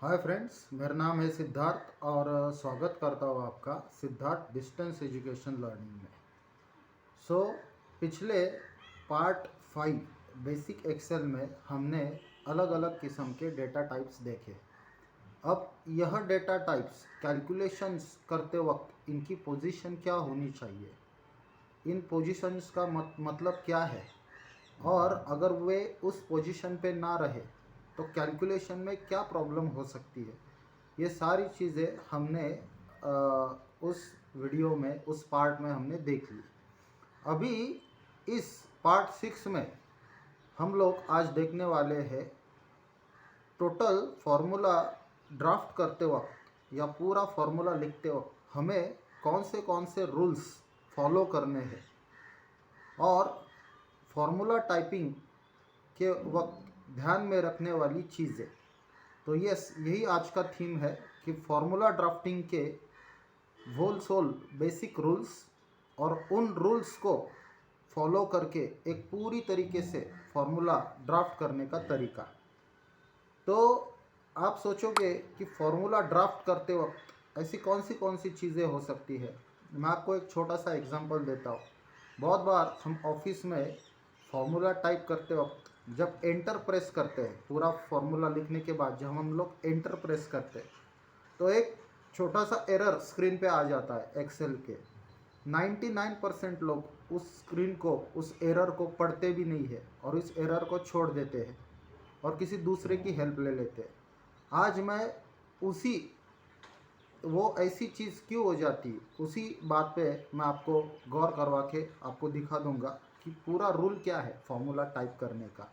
Hi friends, मेरा नाम है सिद्धार्थ और स्वागत करता हूँ आपका सिद्धार्थ डिस्टेंस एजुकेशन लर्निंग में। पिछले पार्ट 5 बेसिक एक्सेल में हमने अलग अलग किस्म के डेटा टाइप्स देखे। अब यह डेटा टाइप्स कैलकुलेशंस करते वक्त इनकी पोजीशन क्या होनी चाहिए, इन पोजीशंस का मतलब क्या है, और अगर वे उस पोजीशन पे ना रहे तो कैलकुलेशन में क्या प्रॉब्लम हो सकती है, ये सारी चीज़ें हमने उस वीडियो में, उस पार्ट में हमने देख ली। अभी इस पार्ट 6 में हम लोग आज देखने वाले हैं टोटल फार्मूला ड्राफ्ट करते वक्त या पूरा फार्मूला लिखते वक्त हमें कौन से रूल्स फॉलो करने हैं और फार्मूला टाइपिंग के वक्त ध्यान में रखने वाली चीज़ें। तो यही आज का थीम है कि फार्मूला ड्राफ्टिंग के होल बेसिक रूल्स और उन रूल्स को फॉलो करके एक पूरी तरीके से फार्मूला ड्राफ्ट करने का तरीका। तो आप सोचोगे कि फार्मूला ड्राफ्ट करते वक्त ऐसी कौन सी चीज़ें हो सकती है। मैं आपको एक छोटा सा एग्जांपल देता हूँ। बहुत बार हम ऑफिस में फार्मूला टाइप करते वक्त जब एंटर प्रेस करते हैं, पूरा फार्मूला लिखने के बाद जब हम लोग एंटर प्रेस करते हैं तो एक छोटा सा एरर स्क्रीन पे आ जाता है एक्सेल के। 99% लोग उस स्क्रीन को, उस एरर को पढ़ते भी नहीं है और इस एरर को छोड़ देते हैं और किसी दूसरे की हेल्प ले लेते हैं। आज मैं वो ऐसी चीज़ क्यों हो जाती है, उसी बात पे मैं आपको गौर करवा के आपको दिखा दूंगा कि पूरा रूल क्या है फार्मूला टाइप करने का।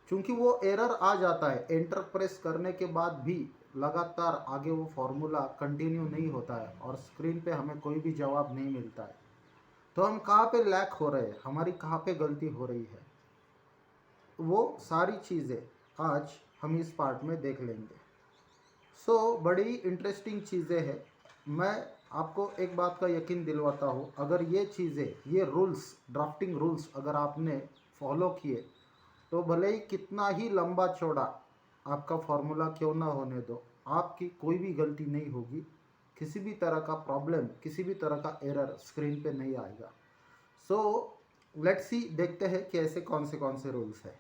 क्योंकि वो एरर आ जाता है, एंटर प्रेस करने के बाद भी लगातार आगे वो फार्मूला कंटिन्यू नहीं होता है और स्क्रीन पे हमें कोई भी जवाब नहीं मिलता है। तो हम कहाँ पे लैक हो रहे हैं, हमारी कहाँ पे गलती हो रही है, वो सारी चीज़ें आज हम इस पार्ट में देख लेंगे। बड़ी इंटरेस्टिंग चीज़ें हैं। मैं आपको एक बात का यकीन दिलवाता हूँ, अगर ये चीज़ें, ये रूल्स, ड्राफ्टिंग रूल्स अगर आपने फॉलो किए तो भले ही कितना ही लंबा चौड़ा आपका फार्मूला क्यों ना होने दो, आपकी कोई भी गलती नहीं होगी, किसी भी तरह का प्रॉब्लम, किसी भी तरह का एरर स्क्रीन पे नहीं आएगा। लेट्स सी, देखते हैं कि ऐसे कौन से रूल्स है।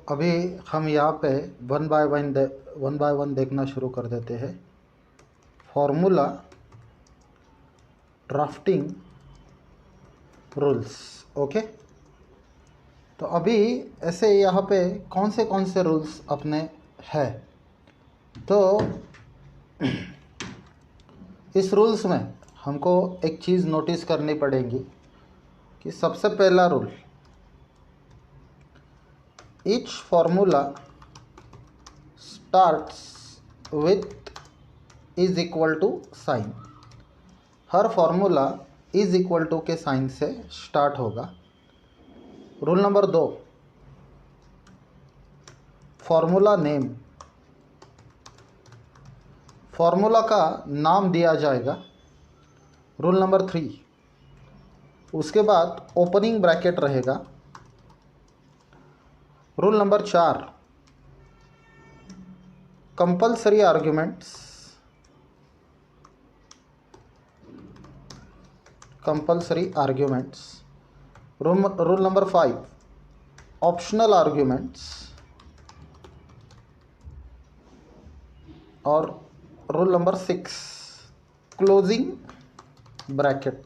अभी हम यहाँ पे वन बाय वन देखना शुरू कर देते हैं। Formula drafting rules, okay. तो अभी ऐसे यहाँ पे कौन से रूल्स अपने हैं। तो इस रूल्स में हमको एक चीज़ नोटिस करनी पड़ेगी कि सबसे पहला rule, each formula starts with is equal to sign. हर फार्मूला इज इक्वल टू के साइन से स्टार्ट होगा। Rule number 2, formula name, formula का नाम दिया जाएगा। रूल नंबर 3, उसके बाद ओपनिंग ब्रैकेट रहेगा। Rule number 4, compulsory arguments, rule number 5, optional arguments, और रूल नंबर 6, क्लोजिंग ब्रैकेट।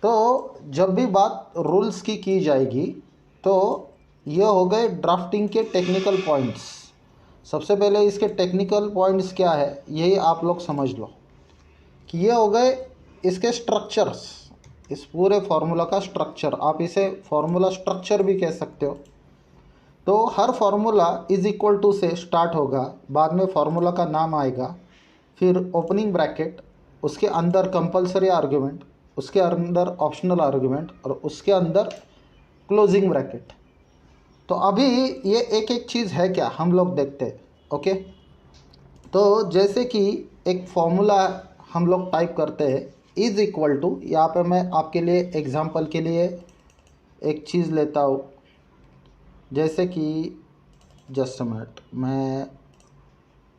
तो जब भी बात रूल्स की जाएगी तो ये हो गए ड्राफ्टिंग के टेक्निकल पॉइंट्स। सबसे पहले इसके टेक्निकल पॉइंट्स क्या है यही आप लोग समझ लो कि ये हो गए इसके स्ट्रक्चर्स, इस पूरे फार्मूला का स्ट्रक्चर। आप इसे फार्मूला स्ट्रक्चर भी कह सकते हो। तो हर फार्मूला इज इक्वल टू से स्टार्ट होगा, बाद में फार्मूला का नाम आएगा, फिर ओपनिंग ब्रैकेट, उसके अंदर कंपल्सरी आर्ग्यूमेंट, उसके अंदर ऑप्शनल आर्ग्यूमेंट और उसके अंदर क्लोजिंग ब्रैकेट। तो अभी ये एक चीज़ है क्या हम लोग देखते हैं, ओके। तो जैसे कि एक फॉर्मूला हम लोग टाइप करते हैं, इज इक्वल टू, यहाँ पे मैं आपके लिए एग्जांपल के लिए एक चीज़ लेता हूँ, जैसे कि जस्ट अ मिनट मैं,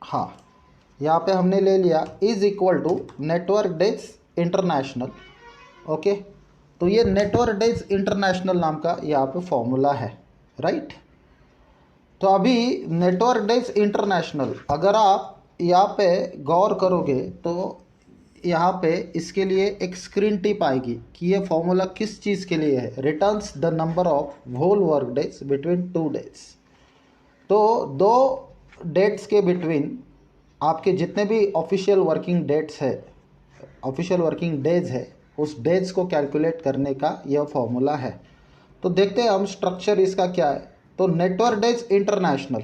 हाँ यहाँ पे हमने ले लिया is equal to network days international. Okay, तो ये नेटवर्क डेज इंटरनेशनल नाम का यहाँ पे फॉर्मूला है, राइट। तो अभी नेटवर्क डेज इंटरनेशनल अगर आप यहाँ पे गौर करोगे तो यहाँ पे इसके लिए एक स्क्रीन टिप आएगी कि ये फॉर्मूला किस चीज़ के लिए है। Returns the number of whole work days between 2 days. तो 2 डेट्स के बिटवीन आपके जितने भी ऑफिशियल वर्किंग डेट्स है, ऑफिशियल वर्किंग डेज है, उस डेज को कैलकुलेट करने का यह फॉर्मूला है। तो देखते हैं हम स्ट्रक्चर इसका क्या है। तो नेटवर्क डेज इंटरनेशनल,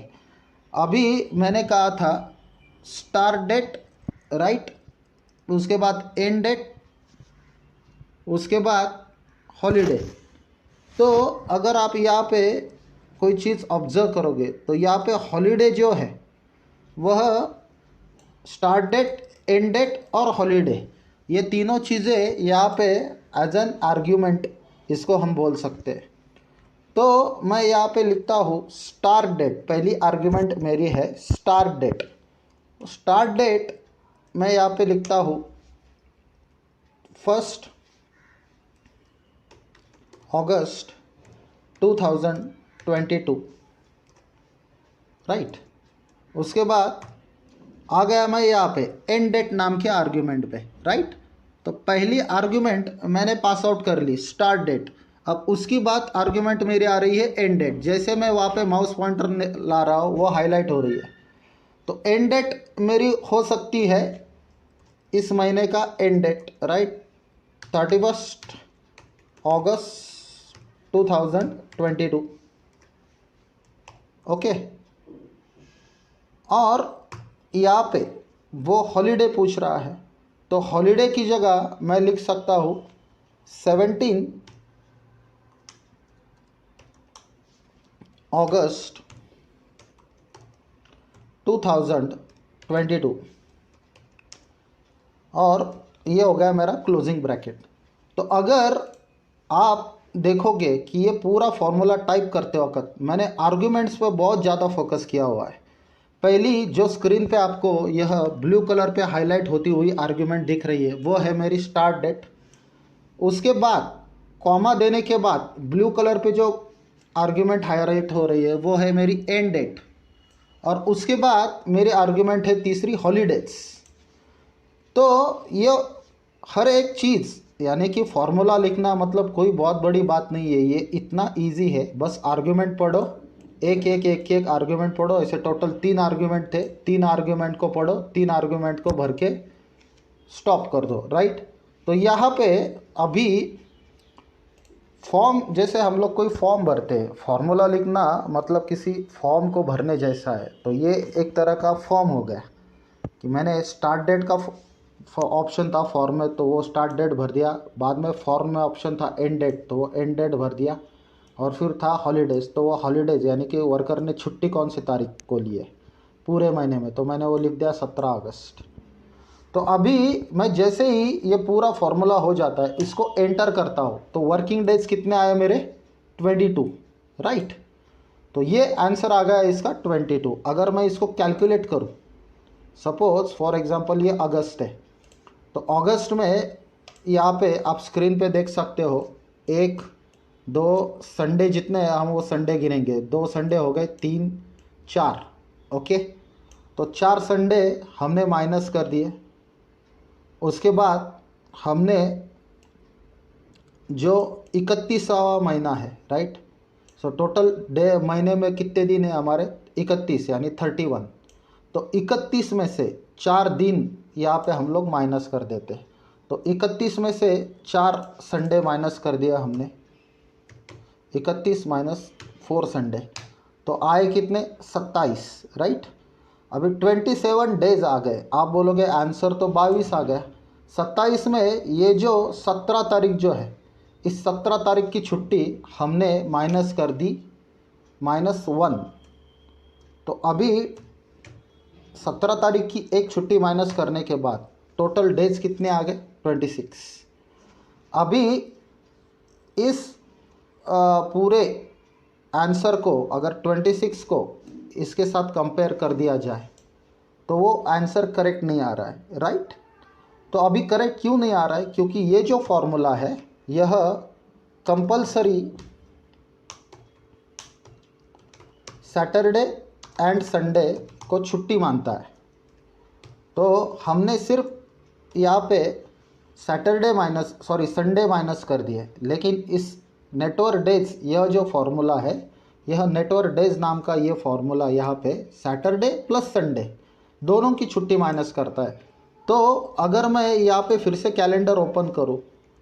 अभी मैंने कहा था स्टार्ट डेट, राइट, उसके बाद एंड डेट, उसके बाद हॉलीडे। तो अगर आप यहाँ पे कोई चीज़ ऑब्जर्व करोगे तो यहाँ पे हॉलीडे जो है वह स्टार्ट डेट, एंड डेट और हॉलीडे, ये तीनों चीज़ें यहाँ पे एज एन आर्ग्यूमेंट इसको हम बोल सकते हैं। तो मैं यहाँ पे लिखता हूँ स्टार्ट डेट, पहली आर्ग्यूमेंट मेरी है स्टार्ट डेट। स्टार्ट डेट मैं यहाँ पे लिखता हूँ 1 अगस्त 2022, राइट। उसके बाद आ गया मैं यहाँ पे एंड डेट नाम के आर्ग्यूमेंट पे, राइट। तो पहली आर्ग्यूमेंट मैंने पास आउट कर ली स्टार्ट डेट। अब उसकी बाद आर्ग्यूमेंट मेरी आ रही है एंड डेट। जैसे मैं वहाँ पे माउस पॉइंटर ला रहा हूँ वो हाईलाइट हो रही है। तो एंड डेट मेरी हो सकती है इस महीने का एंड डेट, राइट, 31 अगस्त 2022। ओके, और यहाँ पे वो हॉलीडे पूछ रहा है, तो हॉलीडे की जगह मैं लिख सकता हूँ 17 अगस्त 2022, और ये हो गया मेरा क्लोजिंग ब्रैकेट। तो अगर आप देखोगे कि ये पूरा फॉर्मूला टाइप करते वक्त मैंने आर्ग्यूमेंट्स पर बहुत ज़्यादा फोकस किया हुआ है। पहली जो स्क्रीन पे आपको यह ब्लू कलर पे हाईलाइट होती हुई आर्ग्यूमेंट दिख रही है वो है मेरी स्टार्ट डेट। उसके बाद कॉमा देने के बाद ब्लू कलर पे जो आर्ग्यूमेंट हाईलाइट हो रही है वो है मेरी एंड डेट, और उसके बाद मेरी आर्ग्यूमेंट है तीसरी हॉलीडेज। तो ये हर एक चीज़, यानी कि फॉर्मूला लिखना मतलब कोई बहुत बड़ी बात नहीं है, ये इतना इजी है। बस आर्ग्यूमेंट पढ़ो, एक एक एक एक आर्ग्यूमेंट पढ़ो। ऐसे टोटल 3 आर्ग्यूमेंट थे, 3 आर्ग्यूमेंट को पढ़ो, 3 आर्ग्यूमेंट को भर के स्टॉप कर दो, राइट। तो यहाँ पे अभी फॉर्म, जैसे हम लोग कोई फॉर्म भरते हैं, फार्मूला लिखना मतलब किसी फॉर्म को भरने जैसा है। तो ये एक तरह का फॉर्म हो गया कि मैंने स्टार्ट डेट का ऑप्शन था फॉर्म में तो वो स्टार्ट डेट भर दिया, बाद में फॉर्म में ऑप्शन था एंड डेट तो वो एंड डेट भर दिया, और फिर था हॉलीडेज़ तो वो हॉलीडेज़ यानी कि वर्कर ने छुट्टी कौन सी तारीख को ली है पूरे महीने में, तो मैंने वो लिख दिया 17 अगस्त। तो अभी मैं जैसे ही ये पूरा फॉर्मूला हो जाता है इसको एंटर करता हूँ तो वर्किंग डेज कितने आए मेरे 22, राइट। तो ये आंसर आ गया इसका 22। अगर मैं इसको कैलकुलेट करूँ, सपोज फॉर एग्जांपल ये अगस्त है, तो अगस्त में यहाँ पे आप स्क्रीन पे देख सकते हो 1 2 संडे जितने हैं हम वो संडे गिनेंगे, 2 संडे हो गए, 3 4, ओके। तो 4 संडे हमने माइनस कर दिए। उसके बाद हमने जो 31वां महीना है, राइट, सो टोटल डे महीने में कितने दिन है हमारे 31 यानी 31। तो 31 में से 4 दिन यहाँ पे हम लोग माइनस कर देते हैं। तो 31 में से 4 संडे माइनस कर दिया हमने, 31 माइनस 4 संडे, तो आए कितने 27, राइट। अभी 27 डेज आ गए, आप बोलोगे आंसर तो 22 आ गया। 27 में ये जो 17 तारीख जो है, इस 17 तारीख की छुट्टी हमने माइनस कर दी -1। तो अभी 17 तारीख की एक छुट्टी माइनस करने के बाद टोटल डेज कितने आ गए 26। अभी इस पूरे आंसर को अगर 26 को इसके साथ कंपेयर कर दिया जाए तो वो आंसर करेक्ट नहीं आ रहा है, राइट। तो अभी करेक्ट क्यों नहीं आ रहा है? क्योंकि ये जो फॉर्मूला है यह कंपलसरी सैटरडे एंड संडे को छुट्टी मानता है। तो हमने सिर्फ यहाँ पे संडे माइनस कर दिए, लेकिन इस नेटवर्क डेज, यह जो फॉर्मूला है, यह नेटवर्क डेज नाम का ये फॉर्मूला यहाँ पे सैटरडे प्लस संडे दोनों की छुट्टी माइनस करता है। तो अगर मैं यहाँ पे फिर से कैलेंडर ओपन करूँ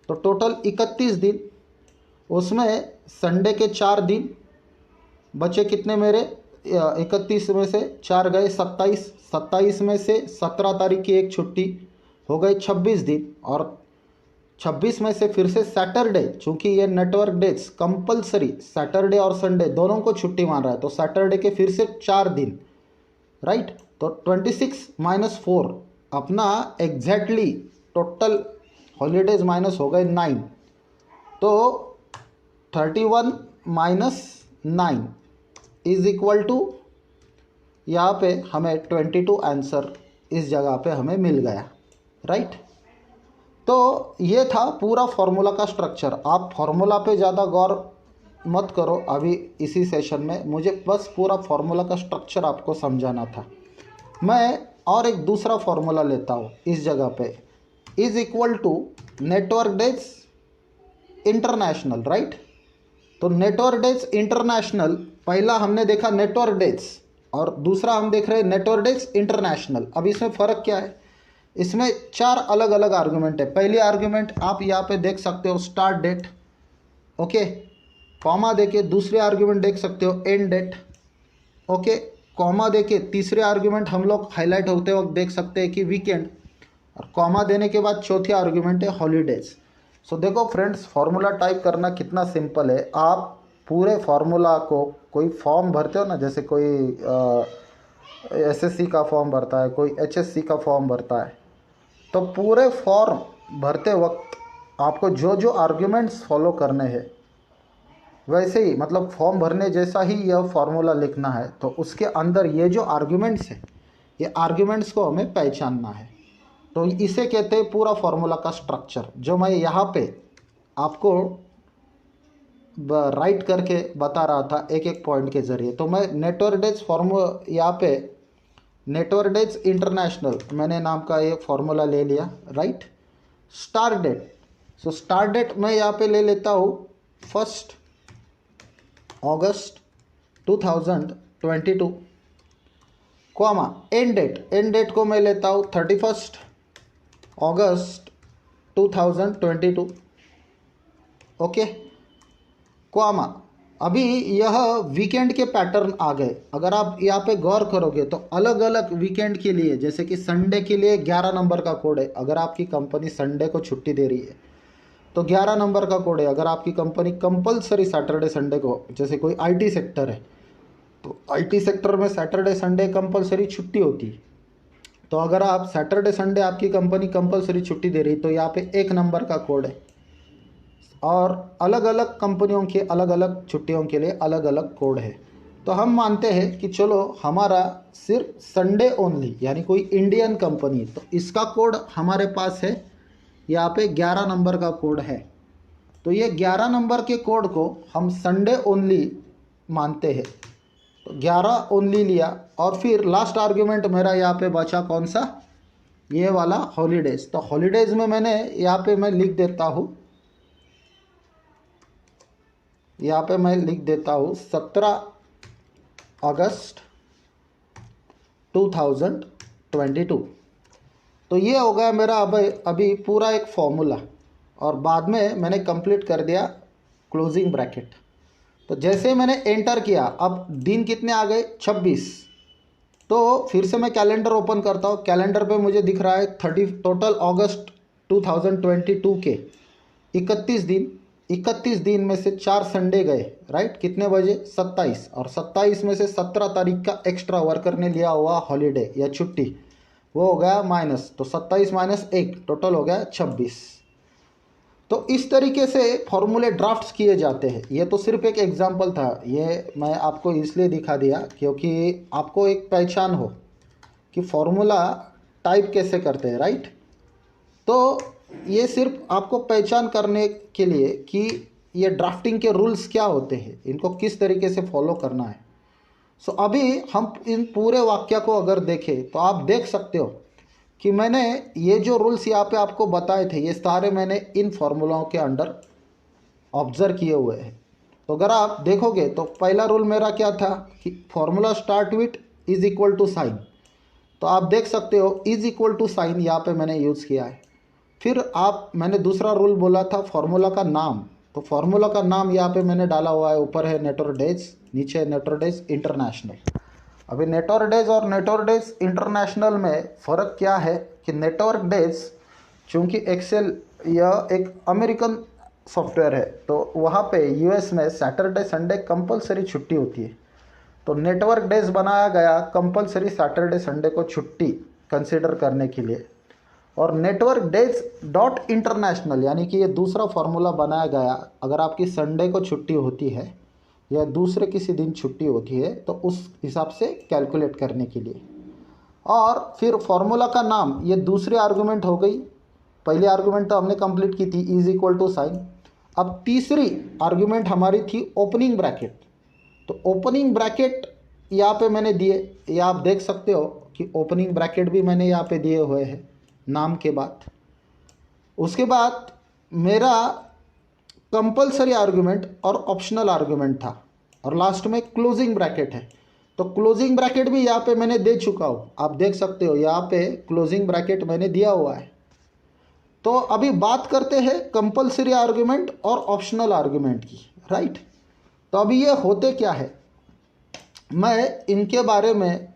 तो टोटल 31 दिन, उसमें संडे के 4 दिन बचे, कितने मेरे 31 में से 4 गए 27 में से 17 तारीख की एक छुट्टी हो गई 26 दिन, और 26 में से फिर से सैटरडे, चूँकि ये नेटवर्क डेज कंपलसरी सैटरडे और संडे दोनों को छुट्टी मान रहा है तो सैटरडे के फिर से 4 दिन, राइट। तो 26 माइनस 4 अपना एग्जैक्टली टोटल हॉलीडेज माइनस हो गए 9, तो 31 माइनस 9 इज इक्वल टू, यहाँ पे हमें 22 आंसर इस जगह पे हमें मिल गया, राइट। तो ये था पूरा फॉर्मूला का स्ट्रक्चर। आप फॉर्मूला पे ज़्यादा गौर मत करो अभी इसी सेशन में, मुझे बस पूरा फॉर्मूला का स्ट्रक्चर आपको समझाना था। मैं और एक दूसरा फॉर्मूला लेता हूँ इस जगह पे, is equal to network days international, right. तो नेटवर्क डेज इंटरनेशनल, पहला हमने देखा नेटवर्क डेज और दूसरा हम देख रहे हैं नेटवर्क डेज इंटरनेशनल। अब इसमें फ़र्क क्या है? इसमें 4 अलग अलग आर्गूमेंट है। पहली आर्गूमेंट आप यहाँ पे देख सकते हो स्टार्ट डेट, ओके, कॉमा देके। दूसरे आर्गूमेंट देख सकते हो एंड डेट, ओके, कॉमा देके। तीसरे आर्गूमेंट हम लोग हाईलाइट होते वक्त देख सकते हैं कि वीकेंड, और कॉमा देने के बाद चौथी आर्गूमेंट है हॉलीडेज। सो देखो फ्रेंड्स, फार्मूला टाइप करना कितना सिंपल है। आप पूरे फार्मूला को, कोई फॉर्म भरते हो ना, जैसे कोई एसएससी का फॉर्म भरता है, कोई एचएससी का फॉर्म भरता है, तो पूरे फॉर्म भरते वक्त आपको जो जो आर्ग्यूमेंट्स फॉलो करने हैं वैसे ही, मतलब फॉर्म भरने जैसा ही यह फार्मूला लिखना है। तो उसके अंदर ये जो आर्ग्यूमेंट्स है, ये आर्ग्यूमेंट्स को हमें पहचानना है। तो इसे कहते हैं पूरा फार्मूला का स्ट्रक्चर, जो मैं यहाँ पे आपको राइट करके बता रहा था एक एक पॉइंट के ज़रिए। तो मैं नेटवर्क डेज यहाँ पे नेटवर्क डेज इंटरनेशनल मैंने नाम का ये फार्मूला ले लिया, right. Start date, so start date मैं यहाँ पे ले लेता हूँ 1 अगस्त 2022, कॉमा एंड डेट को मैं लेता हूँ 31 अगस्त 2022, ओके, कॉमा। अभी यह वीकेंड के पैटर्न आ गए। अगर आप यहाँ पे गौर करोगे तो अलग अलग वीकेंड के लिए, जैसे कि संडे के लिए 11 नंबर का कोड है। अगर आपकी कंपनी संडे को छुट्टी दे रही है तो 11 नंबर का कोड है। अगर आपकी कंपनी कंपलसरी सैटरडे संडे को, जैसे कोई आईटी सेक्टर है तो आईटी सेक्टर में सैटरडे संडे कंपलसरी छुट्टी होती है। तो अगर आप सैटरडे संडे आपकी कंपनी कंपलसरी छुट्टी दे रही तो यहाँ पे 1 नंबर का कोड है, और अलग अलग कंपनियों के अलग अलग छुट्टियों के लिए अलग अलग कोड है। तो हम मानते हैं कि चलो हमारा सिर्फ संडे ओनली, यानी कोई इंडियन कंपनी, तो इसका कोड हमारे पास है यहाँ पे 11 नंबर का कोड है। तो ये 11 नंबर के कोड को हम संडे ओनली मानते हैं। तो 11 ओनली लिया, और फिर लास्ट आर्ग्यूमेंट मेरा यहाँ पे बचा कौन सा, ये वाला हॉलीडेज। तो हॉलीडेज में मैंने यहाँ पे मैं लिख देता हूँ, यहाँ पे मैं लिख देता हूँ 17 अगस्त 2022। तो ये हो गया मेरा अभी पूरा एक फॉर्मूला, और बाद में मैंने कंप्लीट कर दिया क्लोजिंग ब्रैकेट। तो जैसे मैंने एंटर किया, अब दिन कितने आ गए 26। तो फिर से मैं कैलेंडर ओपन करता हूँ। कैलेंडर पे मुझे दिख रहा है 30 टोटल अगस्त 2022 के 31 दिन में से 4 संडे गए, राइट। कितने बजे 27, और 27 में से 17 तारीख का एक्स्ट्रा वर्कर ने लिया हुआ हॉलीडे या छुट्टी, वो हो गया माइनस। तो 27 माइनस 1 टोटल हो गया 26। तो इस तरीके से फॉर्मूले ड्राफ्ट्स किए जाते हैं। ये तो सिर्फ एक एग्जांपल था, ये मैं आपको इसलिए दिखा दिया क्योंकि आपको एक पहचान हो कि फॉर्मूला टाइप कैसे करते हैं, राइट। तो ये सिर्फ आपको पहचान करने के लिए कि ये ड्राफ्टिंग के रूल्स क्या होते हैं, इनको किस तरीके से फॉलो करना है। सो अभी हम इन पूरे वाक्य को अगर देखें तो आप देख सकते हो कि मैंने ये जो रूल्स यहाँ पे आपको बताए थे, ये सारे मैंने इन फॉर्मूलाओं के अंडर ऑब्जर्व किए हुए हैं। तो अगर आप देखोगे तो पहला रूल मेरा क्या था कि formula start with is equal to sign. तो आप देख सकते हो इज इक्वल टू साइन यहाँ पे मैंने यूज़ किया है। फिर मैंने दूसरा रूल बोला था फॉर्मूला का नाम। तो फॉर्मूला का नाम यहाँ पे मैंने डाला हुआ है, ऊपर है नेटवर्क डेज, नीचे नेटवर्क डेज इंटरनेशनल। अभी नेटवर्क डेज और नेटवर्क डेज इंटरनेशनल में फ़र्क क्या है कि नेटवर्क डेज चूँकि एक्सेल यह एक अमेरिकन सॉफ्टवेयर है, तो वहाँ पे यूएस में सैटरडे संडे कंपलसरी छुट्टी होती है। तो नेटवर्क डेज बनाया गया कंपलसरी सैटरडे संडे को छुट्टी कंसिडर करने के लिए। और नेटवर्क डेज डॉट इंटरनेशनल यानी कि ये दूसरा फार्मूला बनाया गया, अगर आपकी संडे को छुट्टी होती है या दूसरे किसी दिन छुट्टी होती है तो उस हिसाब से कैलकुलेट करने के लिए। और फिर फार्मूला का नाम, ये दूसरी आर्गुमेंट हो गई। पहली आर्गुमेंट तो हमने कंप्लीट की थी इज इक्वल टू साइन। अब तीसरी आर्गुमेंट हमारी थी ओपनिंग ब्रैकेट। तो ओपनिंग ब्रैकेट यहाँ पे मैंने दिए, ये आप देख सकते हो कि ओपनिंग ब्रैकेट भी मैंने यहाँ पे दिए हुए हैं नाम के बाद। उसके बाद मेरा कंपलसरी आर्गुमेंट और ऑप्शनल आर्गुमेंट था, और लास्ट में क्लोजिंग ब्रैकेट है। तो क्लोजिंग ब्रैकेट भी यहाँ पे मैंने दे चुका हूँ, आप देख सकते हो यहाँ पे क्लोजिंग ब्रैकेट मैंने दिया हुआ है। तो अभी बात करते हैं कंपलसरी आर्गुमेंट और ऑप्शनल आर्गुमेंट की, राइट। तो अभी ये होते क्या है, मैं इनके बारे में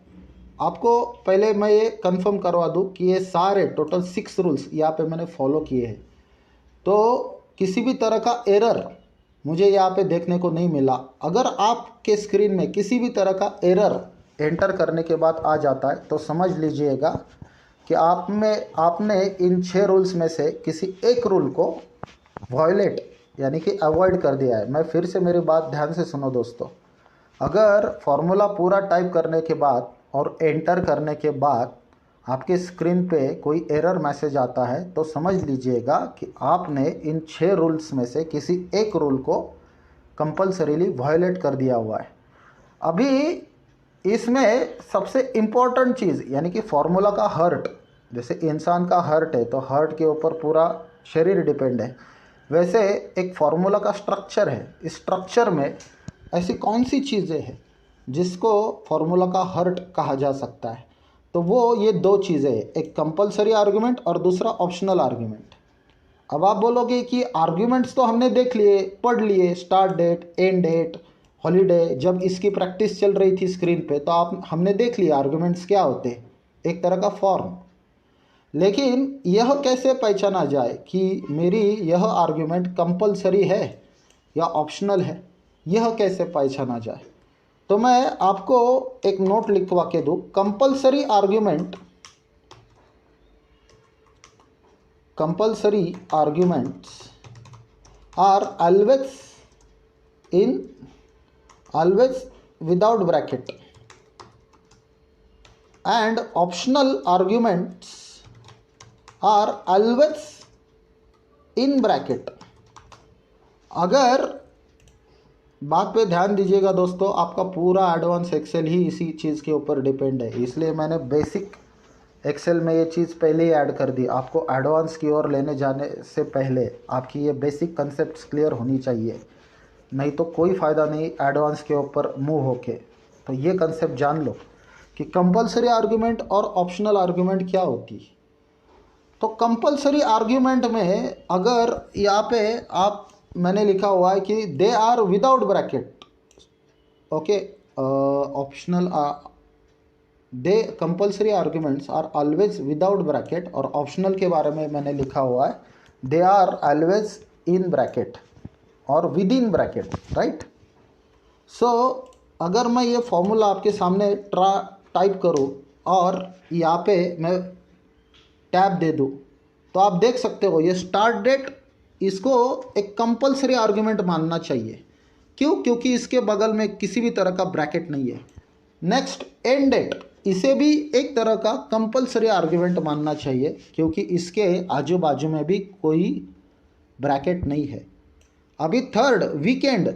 आपको पहले मैं ये कंफर्म करवा दूं कि ये सारे टोटल 6 रूल्स यहाँ पे मैंने फॉलो किए हैं। तो किसी भी तरह का एरर मुझे यहाँ पे देखने को नहीं मिला। अगर आपके स्क्रीन में किसी भी तरह का एरर एंटर करने के बाद आ जाता है तो समझ लीजिएगा कि आपने इन 6 रूल्स में से किसी एक रूल को वॉयलेट यानी कि अवॉइड कर दिया है। मैं फिर से मेरी बात ध्यान से सुनो दोस्तों, अगर फॉर्मूला पूरा टाइप करने के बाद और एंटर करने के बाद आपके स्क्रीन पे कोई एरर मैसेज आता है तो समझ लीजिएगा कि आपने इन 6 रूल्स में से किसी एक रूल को कंपलसरीली वायलेट कर दिया हुआ है। अभी इसमें सबसे इम्पोर्टेंट चीज़ यानी कि फॉर्मूला का हर्ट, जैसे इंसान का हर्ट है तो हर्ट के ऊपर पूरा शरीर डिपेंड है, वैसे एक फार्मूला का स्ट्रक्चर है। इस स्ट्रक्चर में ऐसी कौन सी चीज़ें हैं जिसको फार्मूला का हर्ट कहा जा सकता है, तो वो ये 2 चीज़ें हैं, एक कंपलसरी आर्गुमेंट और दूसरा ऑप्शनल आर्गुमेंट। अब आप बोलोगे कि आर्ग्यूमेंट्स तो हमने देख लिए, पढ़ लिए, start date, end date, holiday, जब इसकी प्रैक्टिस चल रही थी स्क्रीन पे तो हमने देख लिया आर्ग्यूमेंट्स क्या होते हैं, एक तरह का फॉर्म। लेकिन यह कैसे पहचाना जाए कि मेरी यह आर्ग्यूमेंट कंपलसरी है या ऑप्शनल है, यह कैसे पहचाना जाए। तो मैं आपको एक नोट लिखवा के दूँ, compulsory arguments are always without bracket and optional arguments are always in bracket। अगर बात पे ध्यान दीजिएगा दोस्तों, आपका पूरा एडवांस एक्सेल ही इसी चीज़ के ऊपर डिपेंड है, इसलिए मैंने बेसिक एक्सेल में ये चीज़ पहले ही ऐड कर दी। आपको एडवांस की ओर लेने जाने से पहले आपकी ये बेसिक कंसेप्ट्स क्लियर होनी चाहिए, नहीं तो कोई फ़ायदा नहीं एडवांस के ऊपर मूव होके। तो ये कंसेप्ट जान लो कि कंपलसरी आर्ग्यूमेंट और ऑप्शनल आर्ग्यूमेंट क्या होती है। तो कंपलसरी आर्ग्यूमेंट में अगर यहाँ पे मैंने लिखा हुआ है कि they are without bracket, okay, optional they compulsory arguments are always without bracket, और ऑप्शनल के बारे में मैंने लिखा हुआ है they are always in bracket और within bracket, right. So अगर मैं ये फॉर्मूला आपके सामने टाइप करूँ और यहाँ पे मैं टैब दे दूँ तो आप देख सकते हो ये स्टार्ट डेट इसको एक कंपलसरी आर्ग्यूमेंट मानना चाहिए। क्यों? क्योंकि इसके बगल में किसी भी तरह का ब्रैकेट नहीं है। नेक्स्ट, एंड डेट, इसे भी एक तरह का कंपलसरी आर्ग्यूमेंट मानना चाहिए क्योंकि इसके आजू बाजू में भी कोई ब्रैकेट नहीं है। अभी थर्ड, वीकेंड,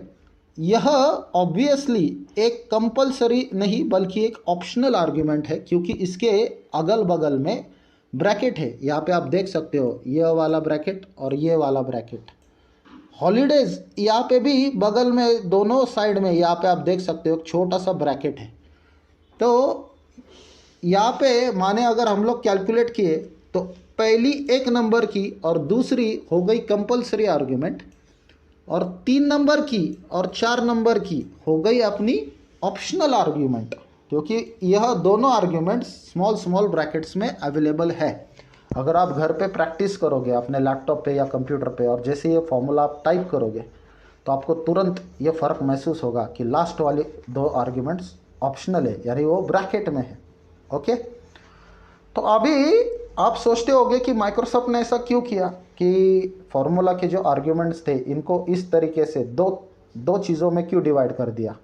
यह ऑब्वियसली एक कंपलसरी नहीं बल्कि एक ऑप्शनल आर्ग्यूमेंट है क्योंकि इसके अगल बगल में ब्रैकेट है। यहाँ पे आप देख सकते हो ये वाला ब्रैकेट और ये वाला ब्रैकेट। हॉलीडेज, यहाँ पे भी बगल में दोनों साइड में यहाँ पे आप देख सकते हो छोटा सा ब्रैकेट है। तो यहाँ पे माने अगर हम लोग कैलकुलेट किए तो पहली एक नंबर की और दूसरी हो गई कंपलसरी आर्ग्यूमेंट और 3 नंबर की और 4 नंबर की हो गई अपनी ऑप्शनल आर्ग्यूमेंट क्योंकि यह दोनों आर्ग्यूमेंट्स स्मॉल स्मॉल ब्रैकेट्स में अवेलेबल है। अगर आप घर पे प्रैक्टिस करोगे अपने लैपटॉप पे या कंप्यूटर पे और जैसे ये फॉर्मूला आप टाइप करोगे तो आपको तुरंत ये फ़र्क महसूस होगा कि लास्ट वाले 2 आर्ग्यूमेंट्स ऑप्शनल है, यानी वो ब्रैकेट में है। ओके, तो अभी आप सोचते होंगे कि माइक्रोसॉफ्ट ने ऐसा क्यों किया कि फॉर्मूला के जो आर्ग्यूमेंट्स थे इनको इस तरीके से दो चीज़ों में क्यों डिवाइड कर दिया।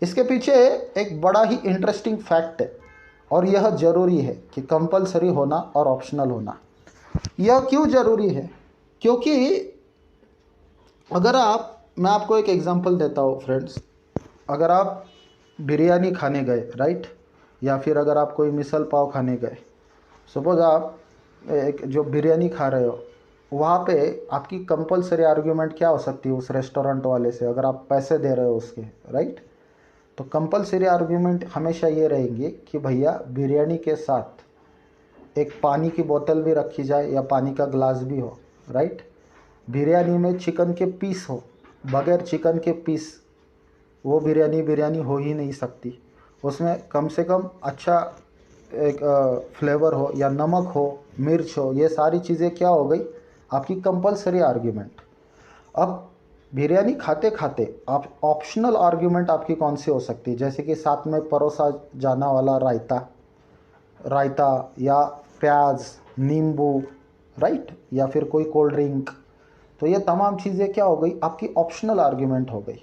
इसके पीछे एक बड़ा ही इंटरेस्टिंग फैक्ट है और यह ज़रूरी है कि कंपलसरी होना और ऑप्शनल होना। यह क्यों ज़रूरी है? क्योंकि अगर मैं आपको एक एग्जांपल देता हूँ फ्रेंड्स। अगर आप बिरयानी खाने गए, राइट, या फिर अगर आप कोई मिसल पाव खाने गए, सपोज आप एक जो बिरयानी खा रहे हो वहाँ पे आपकी कंपलसरी आर्ग्यूमेंट क्या हो सकती है उस रेस्टोरेंट वाले से, अगर आप पैसे दे रहे हो उसके, राइट। तो कंपलसरी आर्ग्यूमेंट हमेशा ये रहेंगे कि भैया बिरयानी के साथ एक पानी की बोतल भी रखी जाए या पानी का ग्लास भी हो, राइट। बिरयानी में चिकन के पीस हो, बगैर चिकन के पीस वो बिरयानी हो ही नहीं सकती। उसमें कम से कम अच्छा एक फ्लेवर हो या नमक हो, मिर्च हो, ये सारी चीज़ें क्या हो गई आपकी कंपलसरी आर्ग्यूमेंट। अब बिरयानी खाते खाते आप ऑप्शनल आर्ग्यूमेंट आपकी कौन सी हो सकती है, जैसे कि साथ में परोसा जाना वाला रायता या प्याज, नींबू, राइट, या फिर कोई कोल्ड ड्रिंक। तो ये तमाम चीज़ें क्या हो गई आपकी ऑप्शनल आर्ग्यूमेंट हो गई।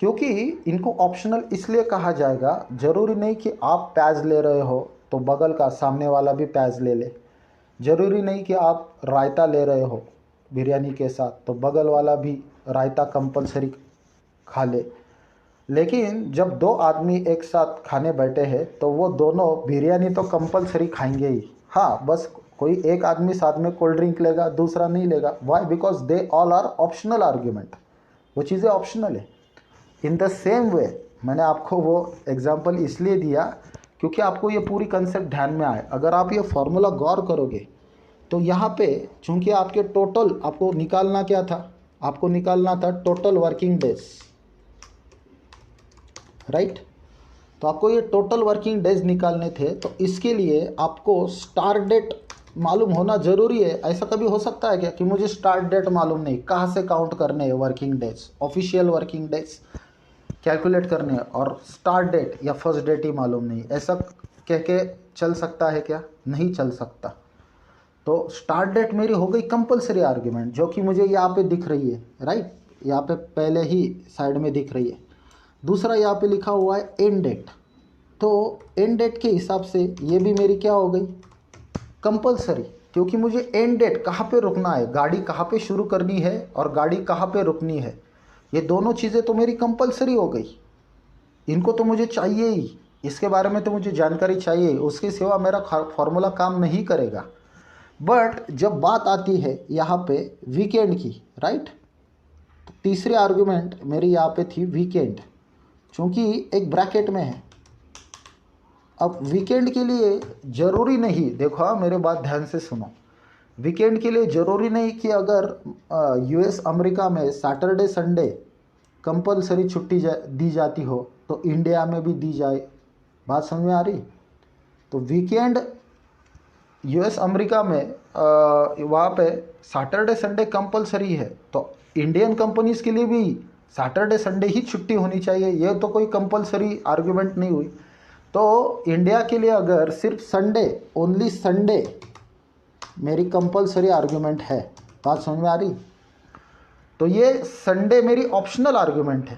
क्योंकि इनको ऑप्शनल इसलिए कहा जाएगा, ज़रूरी नहीं कि आप प्याज ले रहे हो तो बगल का सामने वाला भी प्याज ले ले। ज़रूरी नहीं कि आप रायता ले रहे हो बिरयानी के साथ तो बगल वाला भी रायता कंपलसरी खा ले। लेकिन जब 2 आदमी एक साथ खाने बैठे हैं तो वो दोनों बिरयानी तो कंपलसरी खाएंगे ही। हाँ, बस कोई एक आदमी साथ में कोल्ड ड्रिंक लेगा, दूसरा नहीं लेगा। Why? Because they all are optional argument, वो चीज़ें ऑप्शनल है। इन द सेम वे मैंने आपको वो एग्जांपल इसलिए दिया क्योंकि आपको ये पूरी कंसेप्ट ध्यान में आए। अगर आप ये फॉर्मूला गौर करोगे तो यहाँ पे चूंकि आपके टोटल आपको निकालना क्या था, आपको निकालना था टोटल वर्किंग डेज, राइट। तो आपको ये टोटल वर्किंग डेज निकालने थे तो इसके लिए आपको स्टार्ट डेट मालूम होना ज़रूरी है। ऐसा कभी हो सकता है क्या कि मुझे स्टार्ट डेट मालूम नहीं, कहाँ से काउंट करने हैं working days, official working days calculate करने हैं और स्टार्ट डेट या फर्स्ट डेट ही मालूम नहीं, ऐसा कह के चल सकता है क्या? नहीं चल सकता। तो स्टार्ट डेट मेरी हो गई कंपलसरी आर्ग्यूमेंट जो कि मुझे यहाँ पे दिख रही है, राइट, यहाँ पे पहले ही साइड में दिख रही है। दूसरा यहाँ पे लिखा हुआ है एंड डेट, तो एंड डेट के हिसाब से ये भी मेरी क्या हो गई कंपलसरी, क्योंकि मुझे एंड डेट कहाँ पे रुकना है, गाड़ी कहाँ पे शुरू करनी है और गाड़ी कहाँ पे रुकनी है, ये दोनों चीज़ें तो मेरी कंपलसरी हो गई। इनको तो मुझे चाहिए ही, इसके बारे में तो मुझे जानकारी चाहिए, उसके सिवा मेरा फॉर्मूला काम नहीं करेगा। बट जब बात आती है यहाँ पे वीकेंड की, राइट, तो तीसरी आर्गुमेंट मेरी यहाँ पे थी वीकेंड, चूँकि एक ब्रैकेट में है। अब वीकेंड के लिए ज़रूरी नहीं, देखो हाँ मेरे बात ध्यान से सुनो, वीकेंड के लिए ज़रूरी नहीं कि अगर यूएस अमेरिका में सैटरडे संडे कंपलसरी छुट्टी दी जाती हो तो इंडिया में भी दी जाए। बात समझ में आ रही? तो वीकेंड यूएस अमेरिका में वहाँ पे सैटरडे संडे कंपलसरी है, तो इंडियन कंपनीज़ के लिए भी सैटरडे संडे ही छुट्टी होनी चाहिए, ये तो कोई कंपलसरी आर्गुमेंट नहीं हुई। तो इंडिया के लिए अगर सिर्फ संडे, ओनली संडे मेरी कंपलसरी आर्गुमेंट है। बात समझ में आ रही? तो ये संडे मेरी ऑप्शनल आर्ग्यूमेंट है,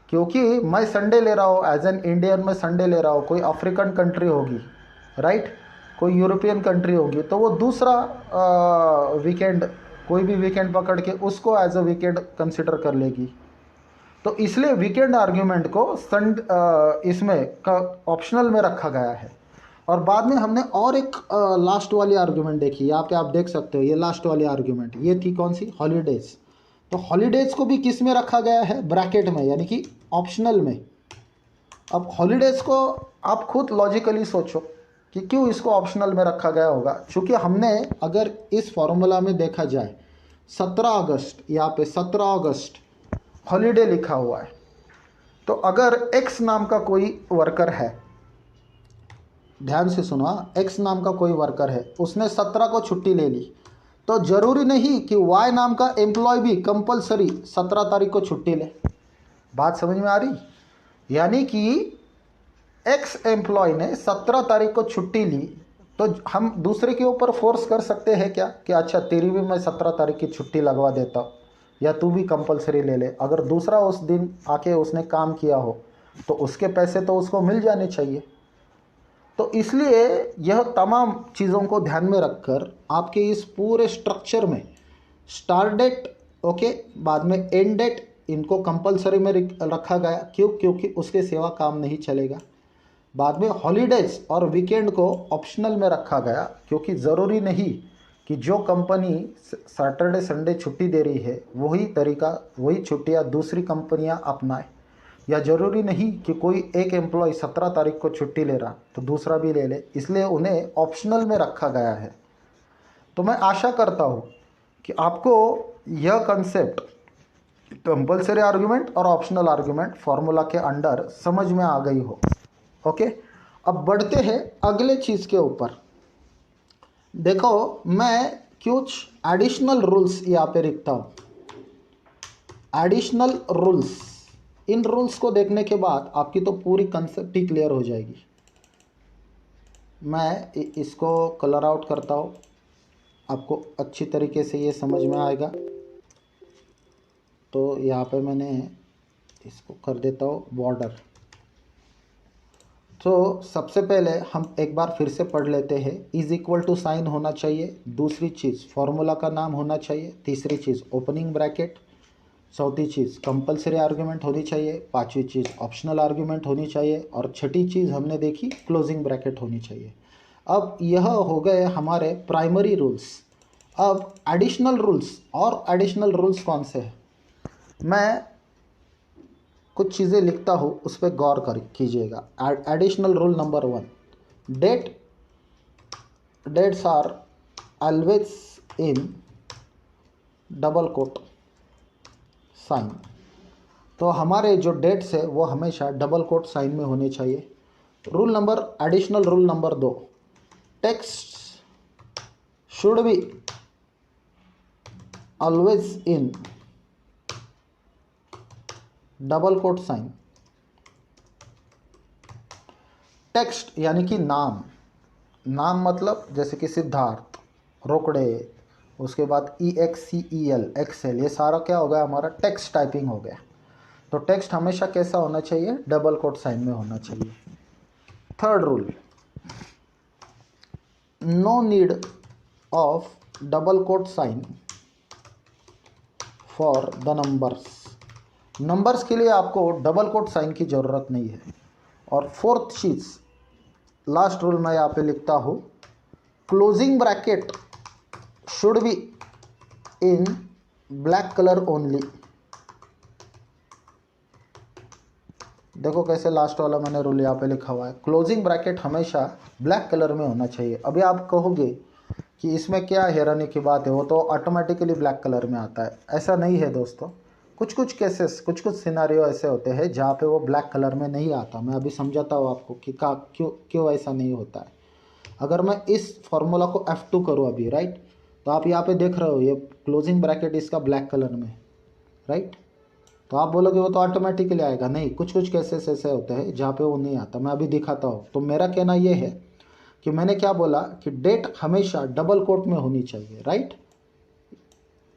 क्योंकि मैं संडे ले रहा हूँ, एज एन इंडियन मैं संडे ले रहा हूँ, कोई अफ्रीकन कंट्री होगी, राइट, कोई यूरोपियन कंट्री होगी, तो वो दूसरा वीकेंड, कोई भी वीकेंड पकड़ के उसको एज अ वीकेंड कंसिडर कर लेगी। तो इसलिए वीकेंड आर्ग्यूमेंट को इसमें ऑप्शनल में रखा गया है। और बाद में हमने और एक लास्ट वाली आर्ग्यूमेंट देखी, यहाँ पे आप देख सकते हो, ये लास्ट वाली आर्ग्यूमेंट ये थी कौन सी, हॉलीडेज। तो हॉलीडेज को भी किस में रखा गया है, ब्रैकेट में, यानी कि ऑप्शनल में। अब हॉलीडेज को आप खुद लॉजिकली सोचो कि क्यों इसको ऑप्शनल में रखा गया होगा। चूँकि हमने अगर इस फॉर्मूला में देखा जाए 17 अगस्त, यहाँ पे 17 अगस्त हॉलीडे लिखा हुआ है, तो अगर एक्स नाम का कोई वर्कर है, ध्यान से सुनो, एक्स नाम का कोई वर्कर है, उसने 17 को छुट्टी ले ली, तो जरूरी नहीं कि वाई नाम का एम्प्लॉय भी कंपलसरी 17 तारीख को छुट्टी ले। बात समझ में आ रही? यानी कि एक्स एम्प्लॉय ने 17 तारीख को छुट्टी ली, तो हम दूसरे के ऊपर फोर्स कर सकते हैं क्या कि अच्छा तेरी भी मैं 17 तारीख की छुट्टी लगवा देता हूँ, या तू भी कंपलसरी ले ले। अगर दूसरा उस दिन आके उसने काम किया हो तो उसके पैसे तो उसको मिल जाने चाहिए। तो इसलिए यह तमाम चीज़ों को ध्यान में रखकर आपके इस पूरे स्ट्रक्चर में स्टार्ट डेट, ओके, बाद में एंड डेट, इनको कंपलसरी में रखा गया। क्यों? क्योंकि उसके सिवा काम नहीं चलेगा। बाद में हॉलीडेज और वीकेंड को ऑप्शनल में रखा गया, क्योंकि ज़रूरी नहीं कि जो कंपनी सैटरडे संडे छुट्टी दे रही है वही तरीका, वही छुट्टियां दूसरी कंपनियां अपनाए, या ज़रूरी नहीं कि कोई एक एम्प्लॉय 17 तारीख को छुट्टी ले रहा तो दूसरा भी ले ले, इसलिए उन्हें ऑप्शनल में रखा गया है। तो मैं आशा करता हूँ कि आपको यह कंसेप्ट कंपलसरी आर्गुमेंट और ऑप्शनल आर्गुमेंट फॉर्मूला के अंडर समझ में आ गई हो। ओके, अब बढ़ते हैं अगले चीज़ के ऊपर। देखो, मैं कुछ एडिशनल रूल्स यहाँ पे लिखता हूँ, एडिशनल रूल्स। इन रूल्स को देखने के बाद आपकी तो पूरी कंसेप्ट ही क्लियर हो जाएगी। मैं इसको कलर आउट करता हूँ, आपको अच्छी तरीके से ये समझ में आएगा। तो यहाँ पे मैंने इसको कर देता हूँ बॉर्डर। तो सबसे पहले हम एक बार फिर से पढ़ लेते हैं। इज इक्वल टू साइन होना चाहिए, दूसरी चीज़ फॉर्मूला का नाम होना चाहिए, तीसरी चीज़ ओपनिंग ब्रैकेट, चौथी चीज़ कंपलसरी आर्ग्यूमेंट होनी चाहिए, पांचवी चीज़ ऑप्शनल आर्ग्यूमेंट होनी चाहिए, और छठी चीज़ हमने देखी क्लोजिंग ब्रैकेट होनी चाहिए। अब यह हो गए हमारे प्राइमरी रूल्स। अब एडिशनल रूल्स, और एडिशनल रूल्स कौन से हैं? मैं कुछ चीज़ें लिखता हूँ, उस पर गौर कर कीजिएगा। Additional rule number 1, dates are always in double quote sign. तो हमारे जो डेट्स है वो हमेशा डबल कोट साइन में होने चाहिए। Additional rule number 2, text should be always in double quote sign. Text यानी कि नाम, नाम मतलब जैसे कि सिद्धार्थ, रोकड़े, उसके बाद EXCEL, एक्सेल, ये सारा क्या हो गया हमारा टेक्स्ट टाइपिंग हो गया। तो टेक्स्ट हमेशा कैसा होना चाहिए? डबल कोट साइन में होना चाहिए। Third rule, no need of double quote sign for the numbers. Numbers के लिए आपको डबल कोट साइन की ज़रूरत नहीं है। और फोर्थ चीज़, लास्ट रूल मैं यहाँ पे लिखता हूँ, closing bracket should be in black colour only. देखो कैसे लास्ट वाला मैंने रूल यहाँ पे लिखा हुआ है, क्लोजिंग ब्रैकेट हमेशा ब्लैक कलर में होना चाहिए। अभी आप कहोगे कि इसमें क्या हैरानी की बात है, वो तो ऑटोमेटिकली ब्लैक कलर में आता है। ऐसा नहीं है दोस्तों, कुछ कुछ केसेस, कुछ कुछ सिनारियो ऐसे होते हैं जहाँ पे वो ब्लैक कलर में नहीं आता। मैं अभी समझाता हूँ आपको कि क्यों ऐसा नहीं होता है। अगर मैं इस फॉर्मूला को F2 करूँ अभी, राइट, तो आप यहाँ पे देख रहे हो ये क्लोजिंग ब्रैकेट इसका ब्लैक कलर में, राइट। तो आप बोलोगे वो तो ऑटोमेटिकली आएगा, नहीं, कुछ कुछ केसेस ऐसे होते हैं जहाँ पे वो नहीं आता। मैं अभी दिखाता हूँ। तो मेरा कहना ये है कि मैंने क्या बोला कि डेट हमेशा डबल कोट में होनी चाहिए, राइट।